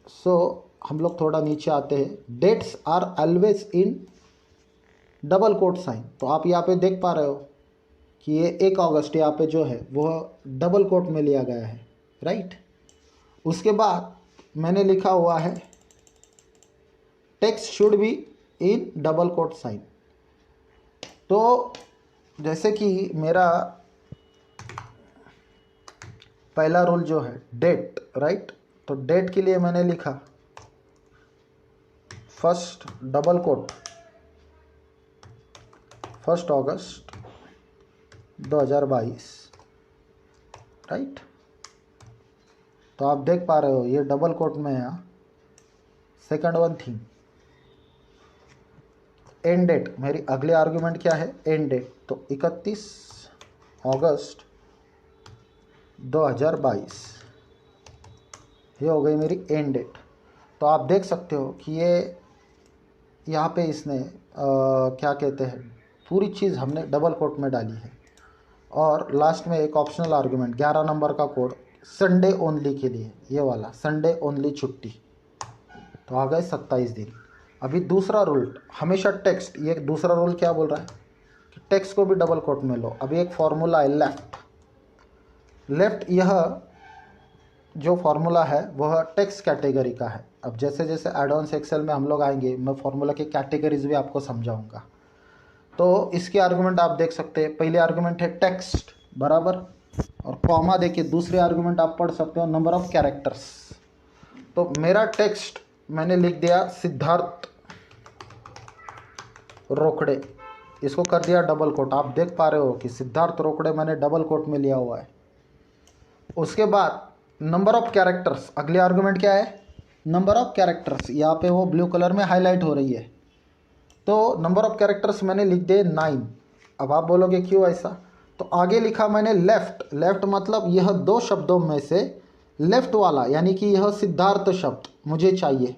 सो हम लोग थोड़ा नीचे आते हैं। Dates are always in double quote sign. तो आप यहाँ पे देख पा रहे हो कि ये 1 अगस्त यहाँ पे जो है वह डबल कोट में लिया गया है, राइट। उसके बाद मैंने लिखा हुआ है text should be in double quote sign. तो जैसे कि मेरा पहला रूल जो है डेट, राइट। तो डेट के लिए मैंने लिखा फर्स्ट डबल कोट 1 अगस्त 2022, राइट। तो आप देख पा रहे हो ये डबल कोट में है। Second one thing, end date, मेरी अगली आर्गुमेंट क्या है, एंड डेट। तो 31 अगस्त 2022 ये हो गई मेरी एंड डेट। तो आप देख सकते हो कि ये यहाँ पे इसने क्या कहते हैं, पूरी चीज़ हमने डबल कोट में डाली है। और लास्ट में एक ऑप्शनल आर्गुमेंट 11 नंबर का कोड संडे ओनली के लिए, ये वाला संडे ओनली छुट्टी। तो आ गए 27 दिन। अभी दूसरा रूल, हमेशा टेक्स्ट, ये दूसरा रूल क्या बोल रहा है कि टेक्स्ट को भी डबल कोट में लो। अभी एक फॉर्मूला है लेफ्ट। यह जो फॉर्मूला है वह टेक्स्ट कैटेगरी का है। अब जैसे जैसे एडवांस एक्सेल में हम लोग आएंगे, मैं फॉर्मूला की कैटेगरीज भी आपको समझाऊंगा। तो इसके आर्गुमेंट आप देख सकते हैं। पहले आर्गुमेंट है टेक्स्ट बराबर, और कॉमा देखिए दूसरे आर्गुमेंट आप पढ़ सकते हो नंबर ऑफ कैरेक्टर्स। तो मेरा टेक्स्ट मैंने लिख दिया सिद्धार्थ रोकड़े, इसको कर दिया डबल कोट। आप देख पा रहे हो कि सिद्धार्थ रोकड़े मैंने डबल कोट में लिया हुआ है। उसके बाद नंबर ऑफ कैरेक्टर्स, अगले आर्गुमेंट क्या है, नंबर ऑफ कैरेक्टर्स। यहाँ पे वो ब्लू कलर में हाईलाइट हो रही है। तो नंबर ऑफ कैरेक्टर्स मैंने लिख दिए 9। अब आप बोलोगे क्यों ऐसा, तो आगे लिखा मैंने लेफ्ट मतलब यह 2 शब्दों में से लेफ्ट वाला, यानी कि यह सिद्धार्थ शब्द मुझे चाहिए।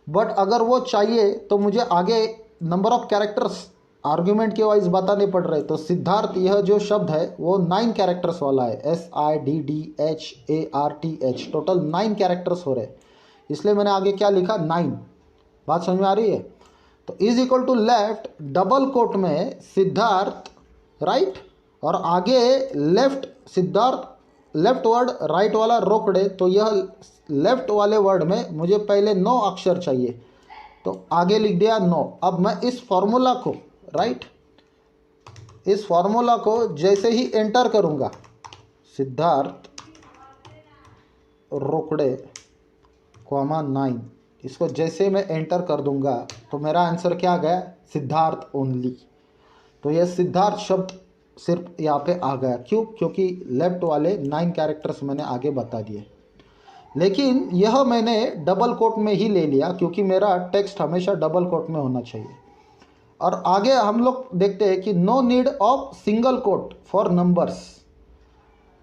बट अगर वो चाहिए तो मुझे आगे नंबर ऑफ कैरेक्टर्स आर्ग्यूमेंट के वाइज बताने पड़ रहे। तो सिद्धार्थ यह जो शब्द है वो 9 कैरेक्टर्स वाला है, SIDDHARTH, टोटल 9 कैरेक्टर्स हो रहे। इसलिए मैंने आगे क्या लिखा 9। बात समझ में आ रही है। तो is equal to left double quote में सिद्धार्थ, राइट, और आगे left Siddharth, left word right वाला रोकड़े। तो यह लेफ्ट वाले वर्ड में मुझे पहले 9 अक्षर चाहिए, तो आगे लिख दिया 9। अब मैं इस फॉर्मूला को, राइट, इस फॉर्मूला को जैसे ही एंटर करूंगा, सिद्धार्थ रोकड़े कॉमा 9, इसको जैसे मैं एंटर कर दूंगा तो मेरा आंसर क्या गया, सिद्धार्थ ओनली। तो यह सिद्धार्थ शब्द सिर्फ यहाँ पे आ गया। क्यों, क्योंकि लेफ्ट वाले 9 कैरेक्टर्स मैंने आगे बता दिए। लेकिन यह मैंने डबल कोट में ही ले लिया क्योंकि मेरा टेक्स्ट हमेशा डबल कोट में होना चाहिए। और आगे हम लोग देखते हैं कि no need of single quote for numbers.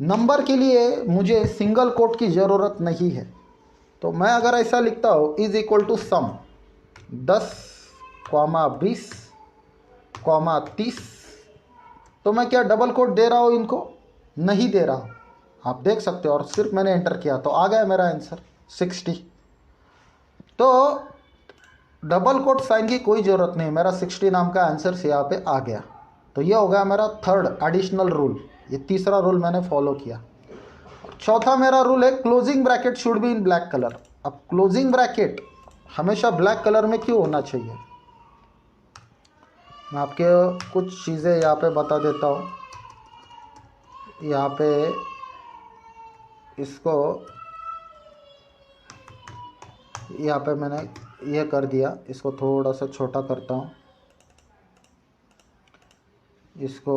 Number के लिए मुझे सिंगल कोट की ज़रूरत नहीं है। तो मैं अगर ऐसा लिखता हूँ इज इक्वल टू सम 10, 20, 30, तो मैं क्या डबल कोट दे रहा हूँ इनको, नहीं दे रहा हूँ। आप देख सकते हो। और सिर्फ मैंने एंटर किया तो आ गया मेरा आंसर 60। तो डबल कोट साइन की कोई ज़रूरत नहीं, मेरा 60 नाम का आंसर यहाँ पे आ गया। तो ये हो गया मेरा थर्ड एडिशनल रूल। ये तीसरा रूल मैंने फॉलो किया। चौथा मेरा रूल है closing bracket should be in black colour. अब क्लोजिंग ब्रैकेट हमेशा ब्लैक कलर में क्यों होना चाहिए, मैं आपके कुछ चीज़ें यहाँ पे बता देता हूँ। यहाँ पे इसको यहाँ पे मैंने ये कर दिया, इसको थोड़ा सा छोटा करता हूँ, इसको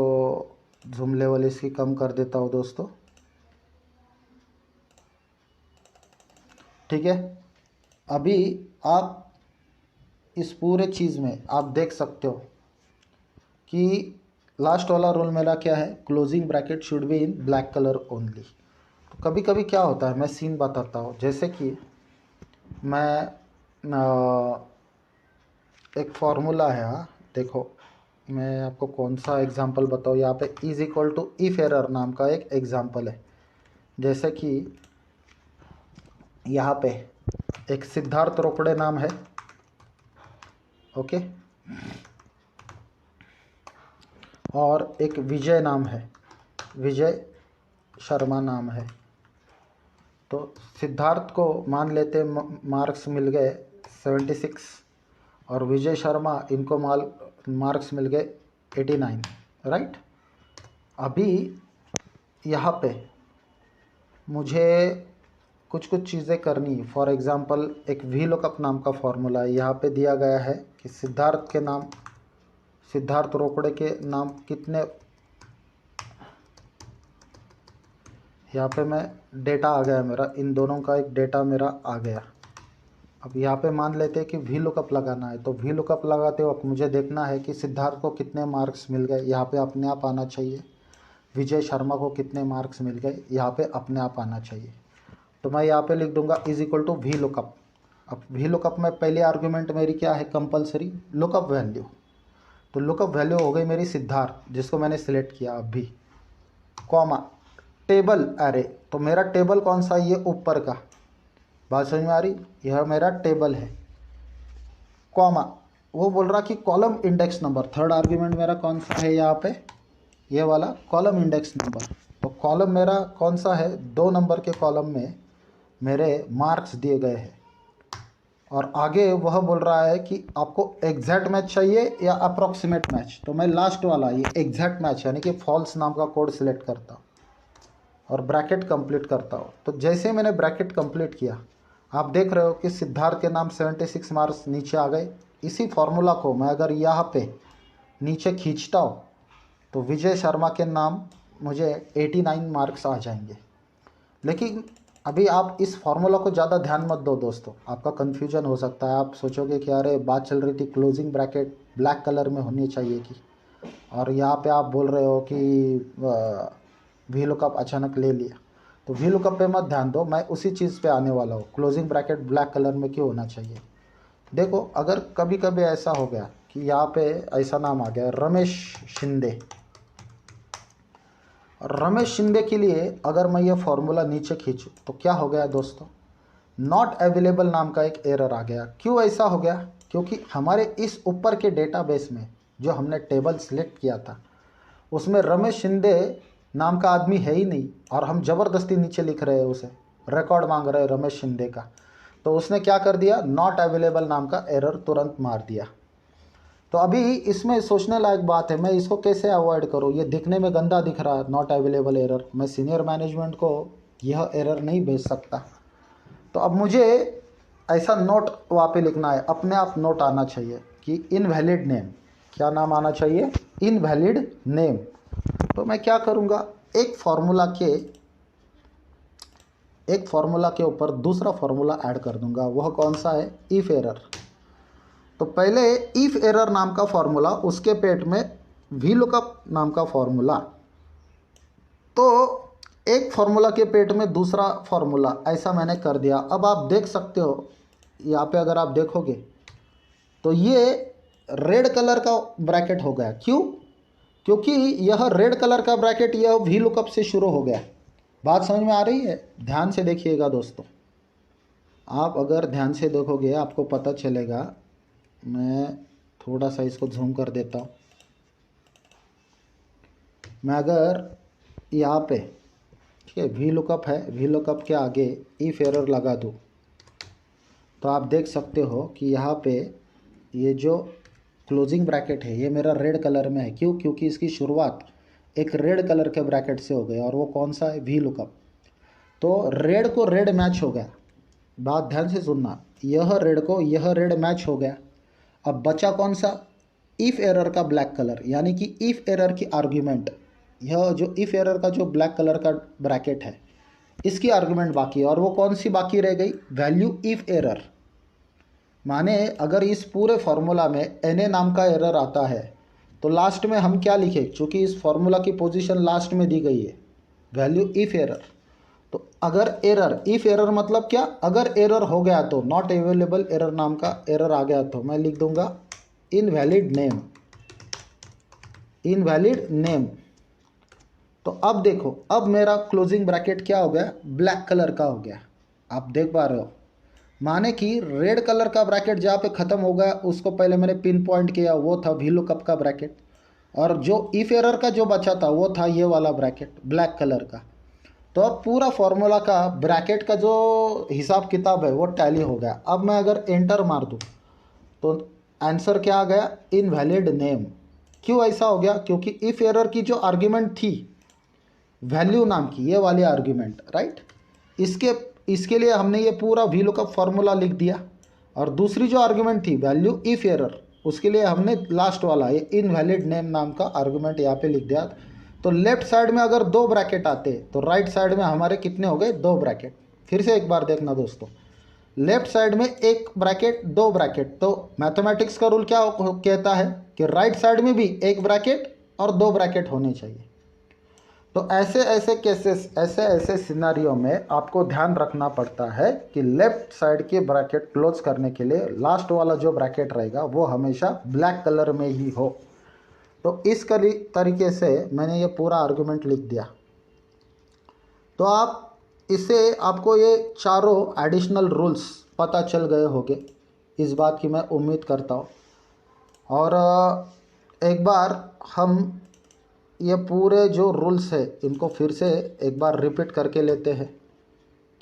जूम लेवल इसकी कम कर देता हूँ दोस्तों, ठीक है। अभी आप इस पूरे चीज़ में आप देख सकते हो कि लास्ट वाला रूल मेरा क्या है, closing bracket should be in black colour only. तो कभी कभी क्या होता है, मैं सीन बताता हूँ। जैसे कि मैं एक फॉर्मूला है, हाँ देखो, मैं आपको कौन सा एग्जांपल बताऊँ। यहाँ पे is equal to if error नाम का एक एग्जांपल है। जैसे कि यहाँ पे एक सिद्धार्थ रोकड़े नाम है, ओके, और एक विजय नाम है, विजय शर्मा नाम है। तो सिद्धार्थ को मान लेते मार्क्स मिल गए 76 और विजय शर्मा इनको मार्क्स मिल गए 89, राइट। अभी यहाँ पे मुझे कुछ चीज़ें करनी। फॉर एग्ज़ाम्पल एक वी लुकअप नाम का फॉर्मूला है, यहाँ पे दिया गया है कि सिद्धार्थ रोकड़े के नाम कितने, यहाँ पे मैं डेटा आ गया मेरा, इन दोनों का एक डेटा मेरा आ गया। अब यहाँ पे मान लेते हैं कि वी लुकअप लगाना है, तो वी लुकअप लगाते वक्त मुझे देखना है कि सिद्धार्थ को कितने मार्क्स मिल गए, यहाँ पे अपने आप आना चाहिए। विजय शर्मा को कितने मार्क्स मिल गए, यहाँ पे अपने आप आना चाहिए। तो मैं यहाँ पे लिख दूंगा is equal to V lookup. अब वी लुकअप में पहले आर्गुमेंट मेरी क्या है, कंपलसरी लुकअप वैल्यू। तो लुकअप वैल्यू हो गई मेरी सिद्धार्थ, जिसको मैंने सिलेक्ट किया अभी, कॉमा टेबल एरे। तो मेरा टेबल कौन सा है, ये ऊपर का, बात समझ में आ रही, यह मेरा टेबल है, कॉमा वो बोल रहा कि column index number, third argument मेरा कौन सा है यहाँ पे, ये वाला कॉलम इंडेक्स नंबर। तो कॉलम मेरा कौन सा है, 2 नंबर के कॉलम में मेरे मार्क्स दिए गए हैं। और आगे वह बोल रहा है कि आपको एग्जैक्ट मैच चाहिए या अप्रॉक्सीमेट मैच। तो मैं लास्ट वाला ये एग्जैक्ट मैच यानी कि फॉल्स नाम का कोड सिलेक्ट करता हूँ और ब्रैकेट कंप्लीट करता हूँ। तो जैसे मैंने ब्रैकेट कंप्लीट किया, आप देख रहे हो कि सिद्धार्थ के नाम 76 मार्क्स नीचे आ गए। इसी फॉर्मूला को मैं अगर यहाँ पे नीचे खींचता हूँ तो विजय शर्मा के नाम मुझे 89 मार्क्स आ जाएंगे। लेकिन अभी आप इस फार्मूला को ज़्यादा ध्यान मत दो दोस्तों, आपका कन्फ्यूजन हो सकता है। आप सोचोगे कि अरे बात चल रही थी क्लोजिंग ब्रैकेट ब्लैक कलर में होनी चाहिए कि, और यहाँ पे आप बोल रहे हो कि वी लुकअप अचानक ले लिया। तो वी लुकअप पे मत ध्यान दो, मैं उसी चीज़ पे आने वाला हूँ, क्लोजिंग ब्रैकेट ब्लैक कलर में क्यों होना चाहिए। देखो अगर कभी कभी ऐसा हो गया कि यहाँ पे ऐसा नाम आ गया रमेश शिंदे, रमेश शिंदे के लिए अगर मैं ये फॉर्मूला नीचे खींचूँ तो क्या हो गया दोस्तों, नॉट अवेलेबल नाम का एक एरर आ गया। क्यों ऐसा हो गया, क्योंकि हमारे इस ऊपर के डेटाबेस में जो हमने टेबल सिलेक्ट किया था उसमें रमेश शिंदे नाम का आदमी है ही नहीं, और हम ज़बरदस्ती नीचे लिख रहे हैं, उसे रिकॉर्ड मांग रहे हैं रमेश शिंदे का। तो उसने क्या कर दिया, नॉट अवेलेबल नाम का एरर तुरंत मार दिया। तो अभी इसमें सोचने लायक बात है, मैं इसको कैसे अवॉइड करूँ। ये दिखने में गंदा दिख रहा है नॉट अवेलेबल एरर, मैं सीनियर मैनेजमेंट को यह एरर नहीं भेज सकता। तो अब मुझे ऐसा नोट वहाँ पे लिखना है, अपने आप नोट आना चाहिए कि इनवैलिड नेम, क्या नाम आना चाहिए, इनवैलिड नेम। तो मैं क्या करूँगा, एक फार्मूला के ऊपर दूसरा फार्मूला ऐड कर दूंगा। वह कौन सा है, इफ़ एरर। तो पहले इफ़ एरर नाम का फॉर्मूला, उसके पेट में वी लुकअप नाम का फॉर्मूला, तो एक फार्मूला के पेट में दूसरा फार्मूला, ऐसा मैंने कर दिया। अब आप देख सकते हो यहाँ पे, अगर आप देखोगे तो ये रेड कलर का ब्रैकेट हो गया। क्यों, क्योंकि यह रेड कलर का ब्रैकेट यह वी लुकअप से शुरू हो गया। बात समझ में आ रही है, ध्यान से देखिएगा दोस्तों, आप अगर ध्यान से देखोगे आपको पता चलेगा। मैं थोड़ा सा इसको जूम कर देता हूँ। मैं अगर यहाँ पे, ठीक है, वी लुकअप है, वी लुकअप के आगे इफ एरर लगा दूँ तो आप देख सकते हो कि यहाँ पे ये जो क्लोजिंग ब्रैकेट है ये मेरा रेड कलर में है। क्यों, क्योंकि इसकी शुरुआत एक रेड कलर के ब्रैकेट से हो गई, और वो कौन सा है, वी लुकअप। तो रेड को रेड मैच हो गया, बात ध्यान से सुनना, यह रेड को यह रेड मैच हो गया। अब बचा कौन सा, इफ़ एरर का ब्लैक कलर, यानी कि इफ़ एरर की आर्ग्यूमेंट, यह जो इफ़ एरर का जो ब्लैक कलर का ब्रैकेट है इसकी आर्ग्यूमेंट बाकी है। और वो कौन सी बाकी रह गई, वैल्यू इफ़ एरर। माने अगर इस पूरे फार्मूला में एन नाम का एरर आता है तो लास्ट में हम क्या लिखें, चूँकि इस फार्मूला की पोजीशन लास्ट में दी गई है, वैल्यू इफ़ एरर। तो अगर एरर, इफ़ एरर मतलब क्या, अगर एरर हो गया तो नॉट अवेलेबल एरर नाम का एरर आ गया तो मैं लिख दूंगा इनवैलिड नेम, इनवैलिड नेम। तो अब देखो, अब मेरा क्लोजिंग ब्रैकेट क्या हो गया, ब्लैक कलर का हो गया। आप देख पा रहे हो, माने कि रेड कलर का ब्रैकेट जहाँ पे ख़त्म हो गया उसको पहले मैंने पिन पॉइंट किया, वो था वी लुकअप का ब्रैकेट, और जो इफ एरर का जो बचा था वो था ये वाला ब्रैकेट ब्लैक कलर का। तो अब पूरा फॉर्मूला का ब्रैकेट का जो हिसाब किताब है वो टैली हो गया। अब मैं अगर एंटर मार दूँ तो आंसर क्या आ गया, इनवैलिड नेम। क्यों ऐसा हो गया, क्योंकि इफ एरर की जो आर्ग्यूमेंट थी वैल्यू नाम की, ये वाली आर्ग्यूमेंट, राइट, इसके लिए हमने ये पूरा वी लुकअप फार्मूला लिख दिया, और दूसरी जो आर्ग्यूमेंट थी वैल्यू इफ एरर, उसके लिए हमने लास्ट वाला ये इनवैलिड नेम नाम का आर्ग्यूमेंट यहाँ पे लिख दिया। तो लेफ्ट साइड में अगर 2 ब्रैकेट आते तो राइट साइड में हमारे कितने हो गए, 2 ब्रैकेट। फिर से एक बार देखना दोस्तों, लेफ्ट साइड में 1 ब्रैकेट 2 ब्रैकेट, तो मैथमेटिक्स का रूल क्या कहता है कि राइट साइड में भी 1 ब्रैकेट और 2 ब्रैकेट होने चाहिए। तो ऐसे ऐसे केसेस, ऐसे ऐसे सिनारियो में आपको ध्यान रखना पड़ता है कि लेफ्ट साइड के ब्रैकेट क्लोज करने के लिए लास्ट वाला जो ब्रैकेट रहेगा वो हमेशा ब्लैक कलर में ही हो। तो इस तरीके से मैंने ये पूरा आर्गुमेंट लिख दिया। तो आप इससे आपको ये चारों एडिशनल रूल्स पता चल गए होंगे, इस बात की मैं उम्मीद करता हूँ। और एक बार हम ये पूरे जो रूल्स है इनको फिर से एक बार रिपीट करके लेते हैं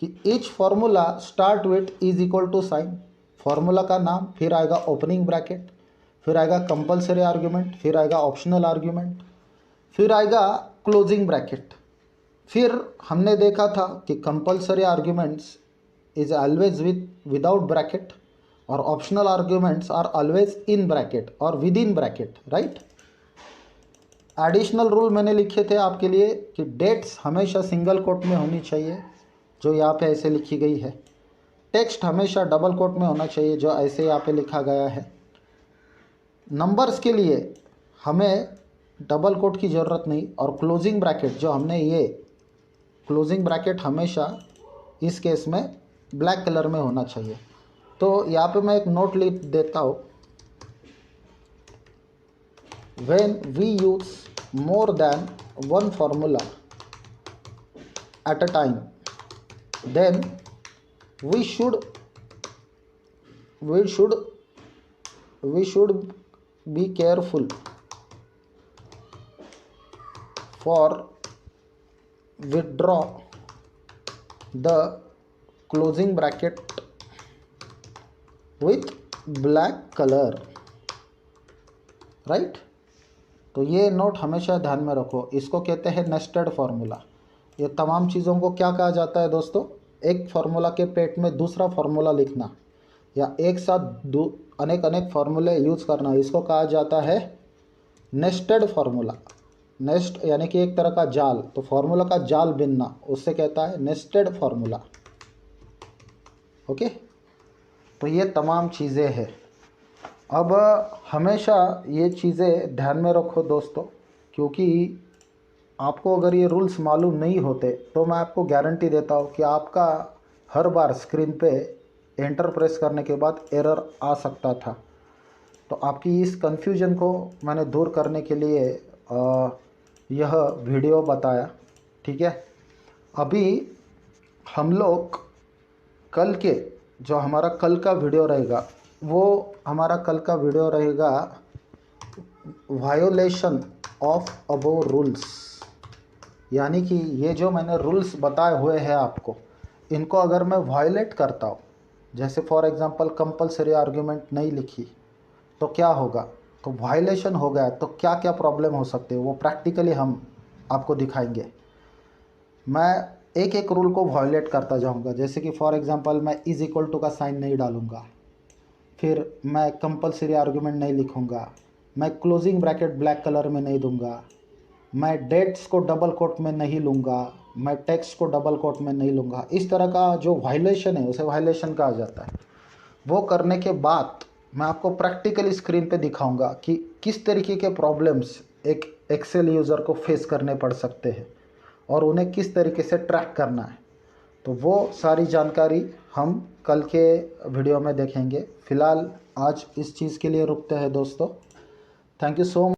कि each formula start with is equal to sign, formula का नाम, फिर आएगा ओपनिंग ब्रैकेट, फिर आएगा कंपलसरी आर्ग्यूमेंट, फिर आएगा ऑप्शनल आर्ग्यूमेंट, फिर आएगा क्लोजिंग ब्रैकेट। फिर हमने देखा था कि compulsory arguments is always without bracket, और optional arguments are always in bracket और within bracket, right. Additional rule मैंने लिखे थे आपके लिए कि डेट्स हमेशा सिंगल कोट में होनी चाहिए, जो यहाँ पे ऐसे लिखी गई है। टेक्स्ट हमेशा डबल कोट में होना चाहिए, जो ऐसे यहाँ पे लिखा गया है। नंबर्स के लिए हमें डबल कोट की ज़रूरत नहीं, और क्लोजिंग ब्रैकेट जो हमने ये क्लोजिंग ब्रैकेट हमेशा इस केस में ब्लैक कलर में होना चाहिए। तो यहाँ पे मैं एक नोट लिख देता हूँ, when we use more than one formula at a time, then we should be careful for withdraw the closing bracket with black color, right। तो ये नोट हमेशा ध्यान में रखो, इसको कहते हैं नेस्टेड फार्मूला। ये तमाम चीज़ों को क्या कहा जाता है दोस्तों, एक फार्मूला के पेट में दूसरा फार्मूला लिखना या एक साथ अनेक अनेक फार्मूले यूज़ करना, इसको कहा जाता है नेस्टेड फार्मूला। नेस्ट यानी कि एक तरह का जाल, तो फार्मूला का जाल बिनना उससे कहता है नेस्टेड फार्मूला, ओके। तो ये तमाम चीज़ें हैं। अब हमेशा ये चीज़ें ध्यान में रखो दोस्तों, क्योंकि आपको अगर ये रूल्स मालूम नहीं होते तो मैं आपको गारंटी देता हूँ कि आपका हर बार स्क्रीन पे एंटर प्रेस करने के बाद एरर आ सकता था। तो आपकी इस कन्फ्यूजन को मैंने दूर करने के लिए यह वीडियो बताया, ठीक है। अभी हम लोग कल के जो हमारा कल का वीडियो रहेगा, वो हमारा कल का वीडियो रहेगा वायोलेशन ऑफ अबोव रूल्स, यानी कि ये जो मैंने रूल्स बताए हुए हैं आपको, इनको अगर मैं वायलेट करता हूँ, जैसे फॉर एग्जांपल कंपलसरी आर्ग्यूमेंट नहीं लिखी तो क्या होगा, तो वायलेशन हो गया, तो क्या क्या प्रॉब्लम हो सकते हैं वो प्रैक्टिकली हम आपको दिखाएंगे। मैं एक एक रूल को वायलेट करता जाऊंगा, जैसे कि फॉर एग्जांपल मैं इज इक्वल टू का साइन नहीं डालूंगा, फिर मैं कंपलसरी आर्ग्यूमेंट नहीं लिखूंगा, मैं क्लोजिंग ब्रैकेट ब्लैक कलर में नहीं दूंगा, मैं डेट्स को डबल कोट में नहीं लूँगा, मैं टेक्स्ट को डबल कोट में नहीं लूँगा। इस तरह का जो वायलेशन है उसे वायलेशन कहा जाता है। वो करने के बाद मैं आपको प्रैक्टिकली स्क्रीन पे दिखाऊंगा कि किस तरीके के प्रॉब्लम्स एक एक्सेल यूज़र को फेस करने पड़ सकते हैं और उन्हें किस तरीके से ट्रैक करना है। तो वो सारी जानकारी हम कल के वीडियो में देखेंगे। फ़िलहाल आज इस चीज़ के लिए रुकते हैं दोस्तों। Thank you so much.